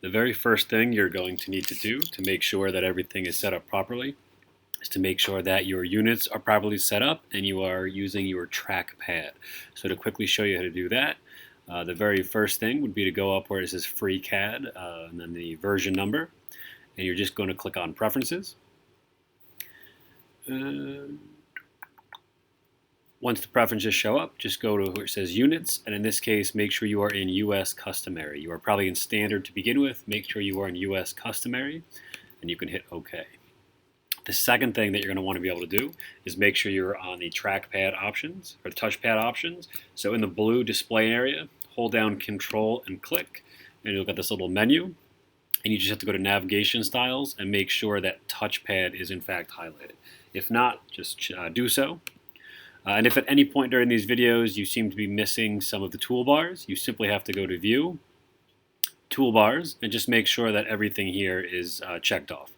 The very first thing you're going to need to do to make sure that everything is set up properly is to make sure that your units are properly set up and you are using your trackpad. So to quickly show you how to do that, the very first thing would be to go up where it says FreeCAD and then the version number, and you're just going to click on Preferences. Once the preferences show up, just go to where it says Units, and in this case, make sure you are in US Customary. You are probably in Standard to begin with. Make sure you are in US Customary, and you can hit OK. The second thing that you're going to want to be able to do is make sure you're on the trackpad options, or the touchpad options. So in the blue display area, hold down Control and click, and you'll get this little menu. And you just have to go to Navigation Styles and make sure that touchpad is in fact highlighted. If not, just do so. And if at any point during these videos you seem to be missing some of the toolbars, you simply have to go to View, Toolbars, and just make sure that everything here is checked off.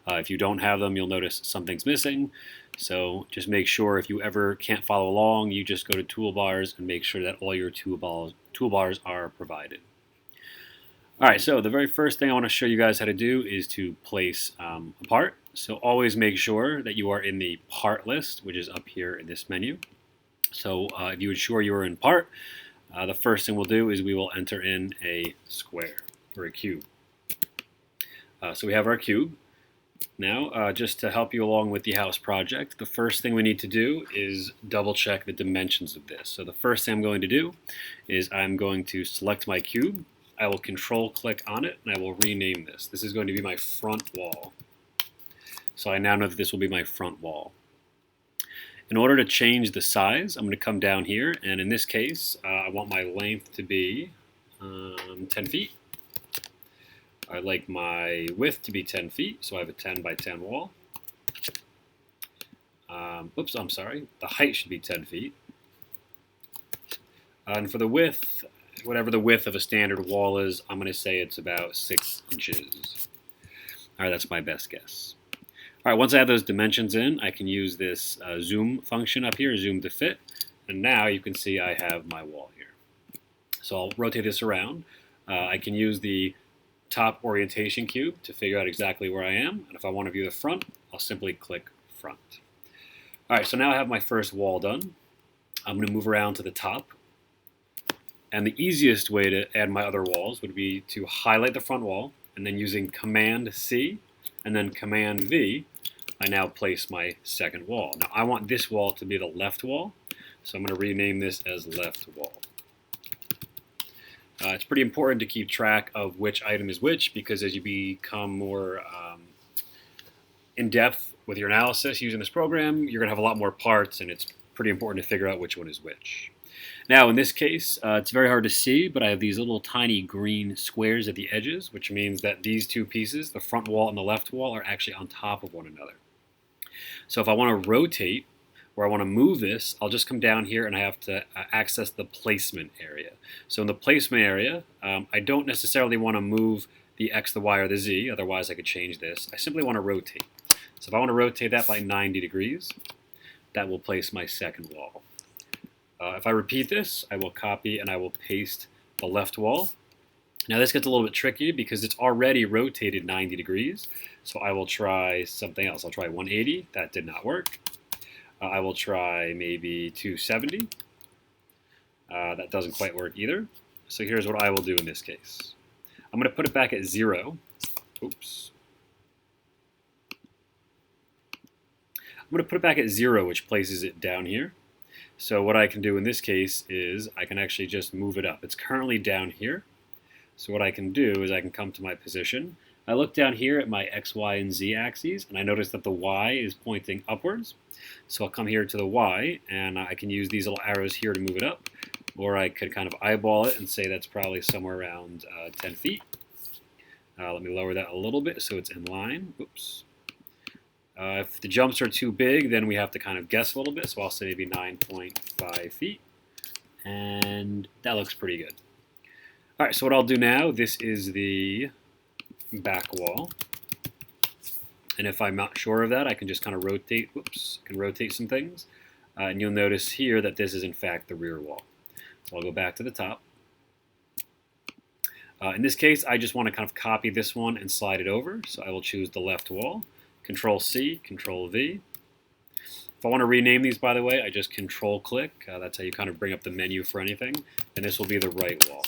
If you don't have them, you'll notice something's missing. So just make sure if you ever can't follow along, you just go to Toolbars and make sure that all your toolbars are provided. Alright, so the very first thing I want to show you guys how to do is to place a part. So always make sure that you are in the part list, which is up here in this menu. So if you ensure you are in part, the first thing we'll do is we will enter in a square or a cube. So we have our cube. Now, just to help you along with the house project, the first thing we need to do is double check the dimensions of this. So the first thing I'm going to do is I'm going to select my cube. I will control click on it and I will rename this. This is going to be my front wall. So I now know that this will be my front wall. In order to change the size, I'm going to come down here, and in this case, I want my length to be 10 feet. I like my width to be 10 feet, so I have a 10 by 10 wall. Oops, I'm sorry. The height should be 10 feet. And for the width, whatever the width of a standard wall is, I'm going to say it's about 6 inches. All right, that's my best guess. All right, once I have those dimensions in, I can use this zoom function up here, zoom to fit, and now you can see I have my wall here. So I'll rotate this around. I can use the top orientation cube to figure out exactly where I am, and if I want to view the front, I'll simply click front. All right, so now I have my first wall done. I'm going to move around to the top, and the easiest way to add my other walls would be to highlight the front wall, and then using Command C and then Command V, I now place my second wall. Now I want this wall to be the left wall, so I'm going to rename this as left wall. It's pretty important to keep track of which item is which, because as you become more in-depth with your analysis using this program, you're going to have a lot more parts, and it's pretty important to figure out which one is which. Now in this case, it's very hard to see, but I have these little tiny green squares at the edges, which means that these two pieces, the front wall and the left wall, are actually on top of one another. So if I want to rotate, or I want to move this, I'll just come down here and I have to access the placement area. So in the placement area, I don't necessarily want to move the X, the Y, or the Z, otherwise I could change this. I simply want to rotate. So if I want to rotate that by 90 degrees, that will place my second wall. If I repeat this, I will copy and I will paste the left wall. Now this gets a little bit tricky because it's already rotated 90 degrees, so I will try something else. I'll try 180, that did not work. I will try maybe 270. That doesn't quite work either. So here's what I will do in this case. I'm going to put it back at 0. Oops. I'm going to put it back at 0, which places it down here. So what I can do in this case is I can actually just move it up. It's currently down here. So what I can do is I can come to my position. I look down here at my X, Y, and Z axes, and I notice that the Y is pointing upwards. So I'll come here to the Y, and I can use these little arrows here to move it up. Or I could kind of eyeball it and say that's probably somewhere around 10 feet. Let me lower that a little bit so it's in line. Oops. If the jumps are too big, then we have to kind of guess a little bit. So I'll say maybe 9.5 feet. And that looks pretty good. All right, so what I'll do now, this is the back wall. And if I'm not sure of that, I can just kind of rotate, rotate some things. And you'll notice here that this is in fact the rear wall. So I'll go back to the top. In this case, I just want to kind of copy this one and slide it over. So I will choose the left wall, Control C, Control V. If I want to rename these, by the way, I just Control click. That's how you kind of bring up the menu for anything. And this will be the right wall.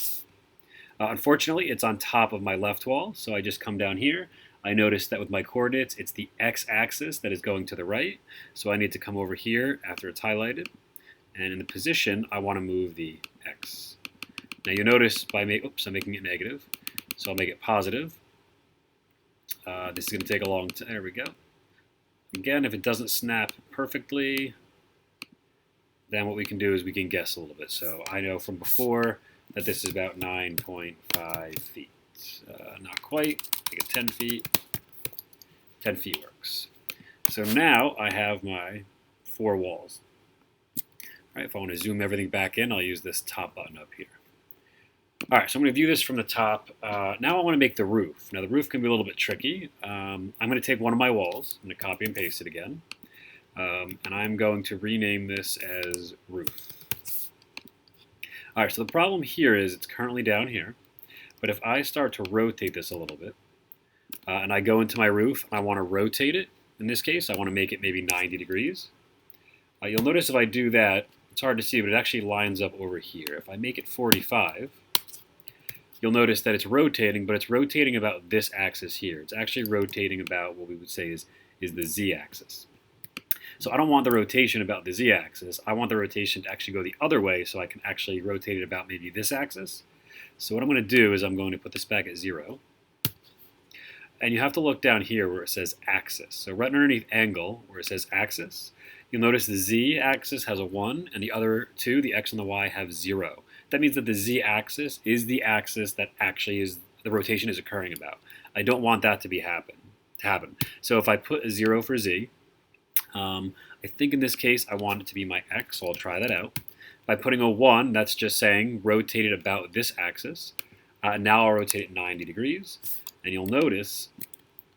Unfortunately, it's on top of my left wall, so I just come down here. I notice that with my coordinates, it's the x-axis that is going to the right. So I need to come over here after it's highlighted. And in the position, I want to move the x. Now you notice I'm making it negative. So I'll make it positive. This is going to take a long time. There we go. Again, if it doesn't snap perfectly, then what we can do is we can guess a little bit. So I know from before that this is about 9.5 feet. Not quite. Make it 10 feet. 10 feet works. So now I have my 4 walls. All right, if I want to zoom everything back in, I'll use this top button up here. All right, so I'm going to view this from the top. Now I want to make the roof. Now the roof can be a little bit tricky. I'm going to take one of my walls. I'm going to copy and paste it again. And I'm going to rename this as roof. All right, so the problem here is it's currently down here. But if I start to rotate this a little bit, and I go into my roof, and I want to rotate it, in this case, I want to make it maybe 90 degrees. You'll notice if I do that, it's hard to see, but it actually lines up over here. If I make it 45, you'll notice that it's rotating, but it's rotating about this axis here. It's actually rotating about what we would say is the z-axis. So I don't want the rotation about the z-axis. I want the rotation to actually go the other way so I can actually rotate it about maybe this axis. So what I'm going to do is I'm going to put this back at 0. And you have to look down here where it says axis. So right underneath angle where it says axis, you'll notice the z-axis has a 1 and the other two, the x and the y, have 0. That means that the z-axis is the axis that actually is the rotation is occurring about. I don't want that to happen. So if I put a 0 for z, I think in this case I want it to be my x, so I'll try that out. By putting a 1, that's just saying rotate it about this axis. Now I'll rotate it 90 degrees, and you'll notice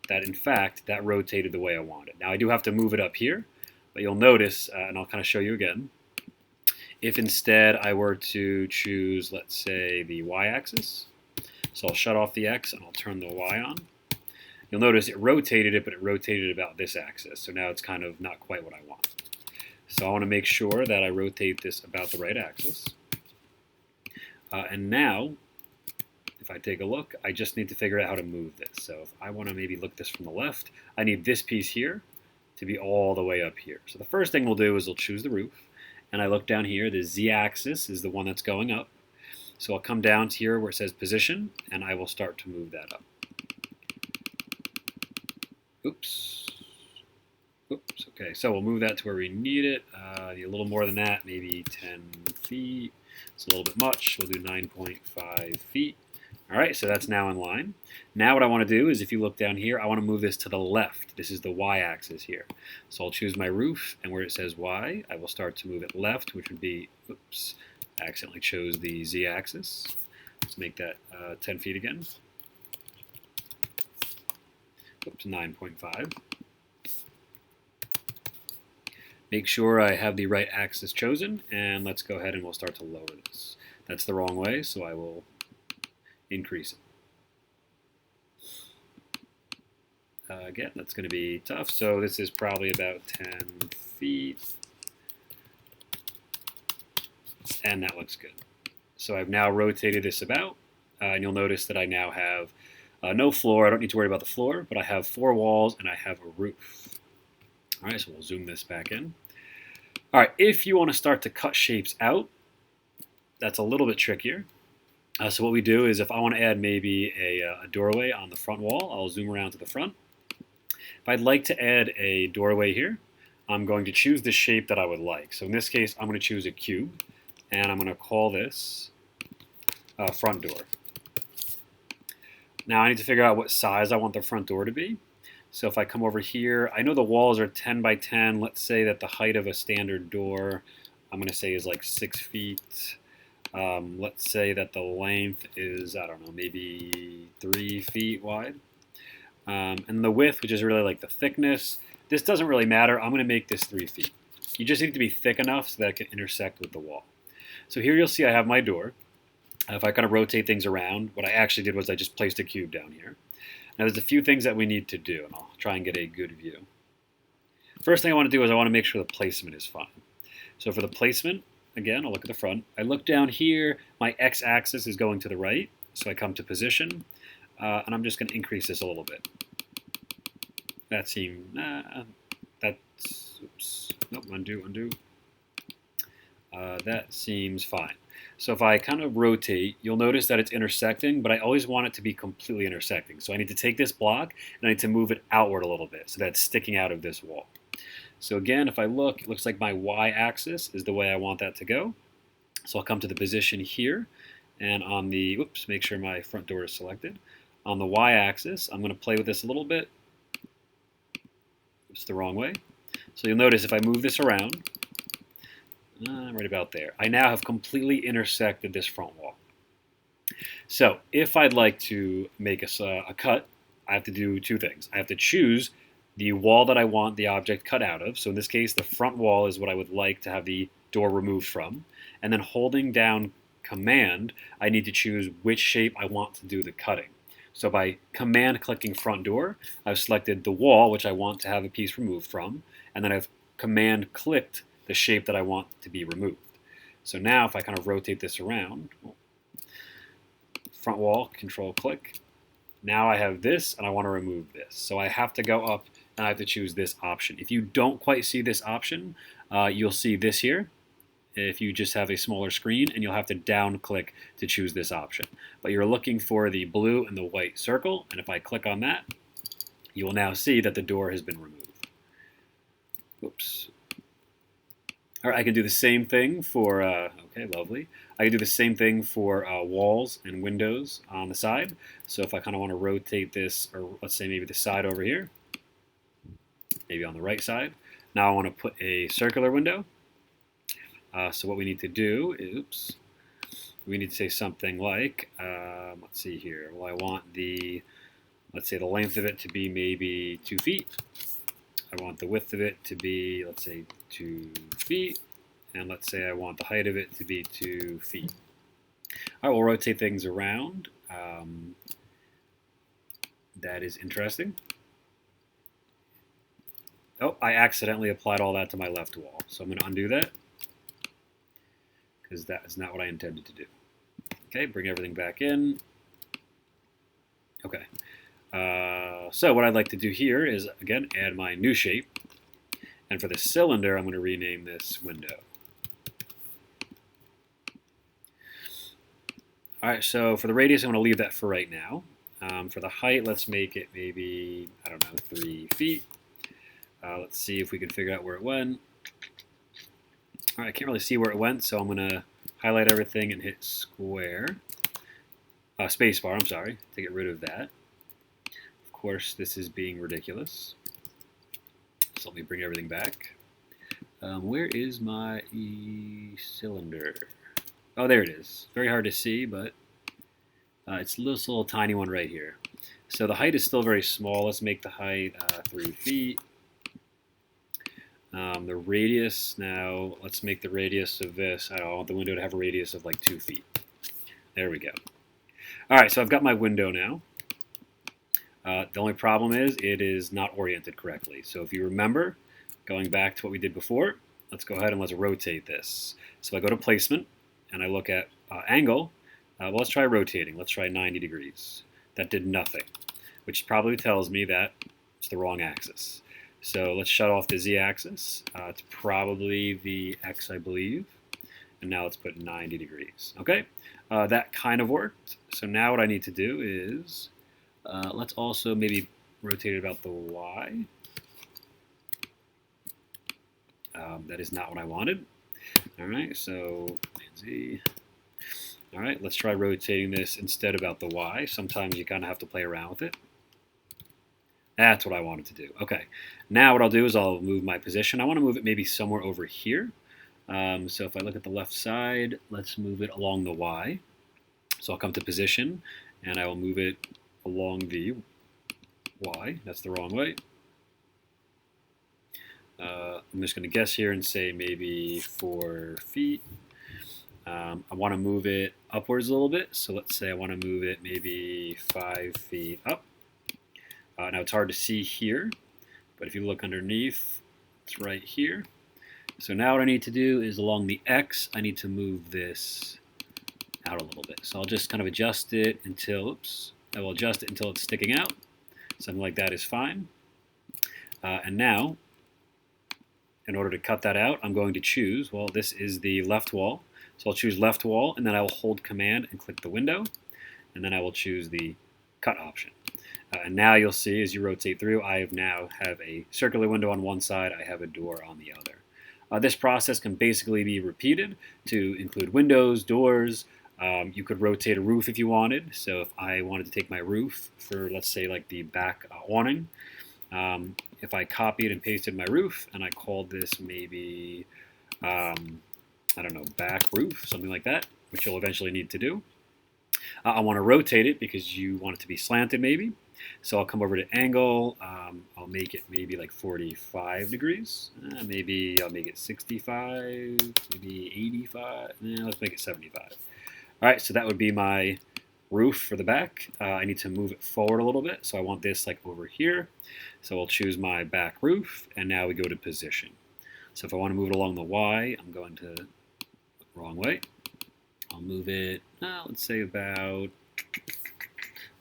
that in fact that rotated the way I want it. Now I do have to move it up here, but you'll notice, and I'll kind of show you again, if instead I were to choose, let's say, the y-axis, so I'll shut off the x and I'll turn the y on, you'll notice it rotated it, but it rotated about this axis. So now it's kind of not quite what I want. So I want to make sure that I rotate this about the right axis. And now, if I take a look, I just need to figure out how to move this. So if I want to maybe look this from the left, I need this piece here to be all the way up here. So the first thing we'll do is we'll choose the roof. And I look down here, the z-axis is the one that's going up. So I'll come down to here where it says position, and I will start to move that up. Oops. Okay, so we'll move that to where we need it. Need a little more than that, maybe 10 feet. It's a little bit much. We'll do 9.5 feet. All right, so that's now in line. Now what I want to do is if you look down here, I want to move this to the left. This is the y-axis here. So I'll choose my roof, and where it says y, I will start to move it left, which would be, oops, I accidentally chose the z-axis. Let's make that 10 feet again. Oops, 9.5. Make sure I have the right axis chosen, and let's go ahead and we'll start to lower this. That's the wrong way, so I will increase it. Again, that's going to be tough, so this is probably about 10 feet, and that looks good. So I've now rotated this about, and you'll notice that I now have no floor. I don't need to worry about the floor, but I have 4 walls and I have a roof. All right, so we'll zoom this back in. All right, if you want to start to cut shapes out, that's a little bit trickier. So what we do is if I want to add maybe a doorway on the front wall, I'll zoom around to the front. If I'd like to add a doorway here, I'm going to choose the shape that I would like. So in this case, I'm going to choose a cube, and I'm going to call this front door. Now I need to figure out what size I want the front door to be. So if I come over here, I know the walls are 10 by 10. Let's say that the height of a standard door, I'm going to say is like 6 feet. Let's say that the length is, I don't know, maybe 3 feet wide. And the width, which is really like the thickness, this doesn't really matter. I'm going to make this 3 feet. You just need to be thick enough so that it can intersect with the wall. So here you'll see I have my door. If I kind of rotate things around, what I actually did was I just placed a cube down here. Now there's a few things that we need to do, and I'll try and get a good view. First thing I want to do is I want to make sure the placement is fine. So for the placement, again, I'll look at the front. I look down here, my x-axis is going to the right, so I come to position, and I'm just going to increase this a little bit. That seemed, that's, oops, nope, undo. That seems fine. So if I kind of rotate, you'll notice that it's intersecting, but I always want it to be completely intersecting. So I need to take this block and I need to move it outward a little bit so that it's sticking out of this wall. So again, if I look, it looks like my y-axis is the way I want that to go. So I'll come to the position here, and on the, whoops, make sure my front door is selected. On the y-axis, I'm going to play with this a little bit. It's the wrong way. So you'll notice if I move this around, right about there, I now have completely intersected this front wall. So if I'd like to make a cut, I have to do two things. I have to choose the wall that I want the object cut out of. So in this case, the front wall is what I would like to have the door removed from. And then holding down Command, I need to choose which shape I want to do the cutting. So by Command clicking front door, I've selected the wall, which I want to have a piece removed from, and then I've Command clicked the shape that I want to be removed. So now if I kind of rotate this around, front wall, Control click, now I have this and I want to remove this. So I have to go up and I have to choose this option. If you don't quite see this option, you'll see this here if you just have a smaller screen, and you'll have to down click to choose this option. But you're looking for the blue and the white circle, and if I click on that, you will now see that the door has been removed. Oops. All right, I can do the same thing for, okay, lovely. I can do the same thing for walls and windows on the side. So if I kind of want to rotate this, or let's say maybe the side over here, maybe on the right side. Now I want to put a circular window. So what we need to do is, oops, we need to say something like, let's see here. Well, I want the, let's say the length of it to be maybe 2 feet. I want the width of it to be, let's say, 2 feet. And let's say I want the height of it to be 2 feet. I will rotate things around. That is interesting. Oh, I accidentally applied all that to my left wall. So I'm going to undo that, because that is not what I intended to do. Okay, bring everything back in. Okay. So what I'd like to do here is, again, add my new shape. And for the cylinder, I'm going to rename this window. All right, so for the radius, I'm going to leave that for right now. For the height, let's make it maybe, I don't know, 3 feet. Let's see if we can figure out where it went. All right, I can't really see where it went, so I'm going to highlight everything and hit square. Spacebar, I'm sorry, to get rid of that. Of course, this is being ridiculous. So let me bring everything back. Where is my cylinder? Oh, there it is. Very hard to see, but it's this little tiny one right here. So the height is still very small. Let's make the height 3 feet. The radius now, let's make the radius of this, I want the window to have a radius of like 2 feet. There we go. All right, so I've got my window now. The only problem is it is not oriented correctly. So if you remember, going back to what we did before, let's go ahead and let's rotate this. So I go to placement and I look at angle. Well, let's try rotating. Let's try 90 degrees. That did nothing, which probably tells me that it's the wrong axis. So let's shut off the z-axis. It's probably the x, I believe. And now let's put 90 degrees. Okay, that kind of worked. So now what I need to do is, let's also maybe rotate it about the y. That is not what I wanted. All right, so z. All right, let's try rotating this instead about the y. Sometimes you kind of have to play around with it. That's what I wanted to do. Okay, now what I'll do is I'll move my position. I want to move it maybe somewhere over here. So if I look at the left side, let's move it along the y. So I'll come to position, and I will move it along the y. That's the wrong way. I'm just going to guess here and say maybe 4 feet. I want to move it upwards a little bit. So let's say I want to move it maybe 5 feet up. Now it's hard to see here, but if you look underneath, it's right here. So now what I need to do is along the X, I need to move this out a little bit. So I'll just kind of adjust it until, I will adjust it until it's sticking out. Something like that is fine. And now, in order to cut that out, I'm going to choose, well, this is the left wall. So I'll choose left wall, and then I will hold Command and click the window, and then I will choose the cut option. And now you'll see as you rotate through, I now have a circular window on one side, I have a door on the other. This process can basically be repeated to include windows, doors. You could rotate a roof if you wanted. So if I wanted to take my roof for, let's say, like the back awning, if I copied and pasted my roof and I called this maybe, I don't know, back roof, something like that, which you'll eventually need to do. I want to rotate it because you want it to be slanted maybe. So I'll come over to angle. I'll make it maybe like 45 degrees. Maybe I'll make it 65, maybe 85. Let's make it 75. All right, so that would be my roof for the back. I need to move it forward a little bit. So I want this like over here. So I'll choose my back roof, and now we go to position. So if I want to move it along the Y, I'm going to the wrong way. I'll move it, let's say about,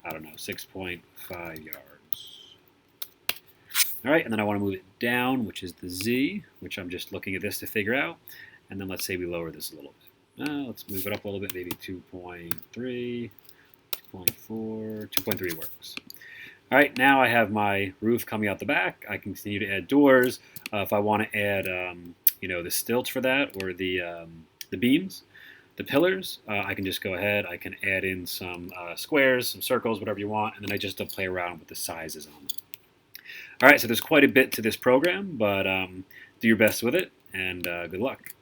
I don't know, 6.5 yards. All right, and then I want to move it down, which is the Z, which I'm just looking at this to figure out. And then let's say we lower this a little bit. Let's move it up a little bit, maybe 2.3, 2.4, 2.3 works. All right, now I have my roof coming out the back. I can continue to add doors. If I want to add, the stilts for that, or the beams, the pillars, I can just go ahead. I can add in some squares, some circles, whatever you want, and then I just play around with the sizes on them. All right, so there's quite a bit to this program, but do your best with it, and good luck.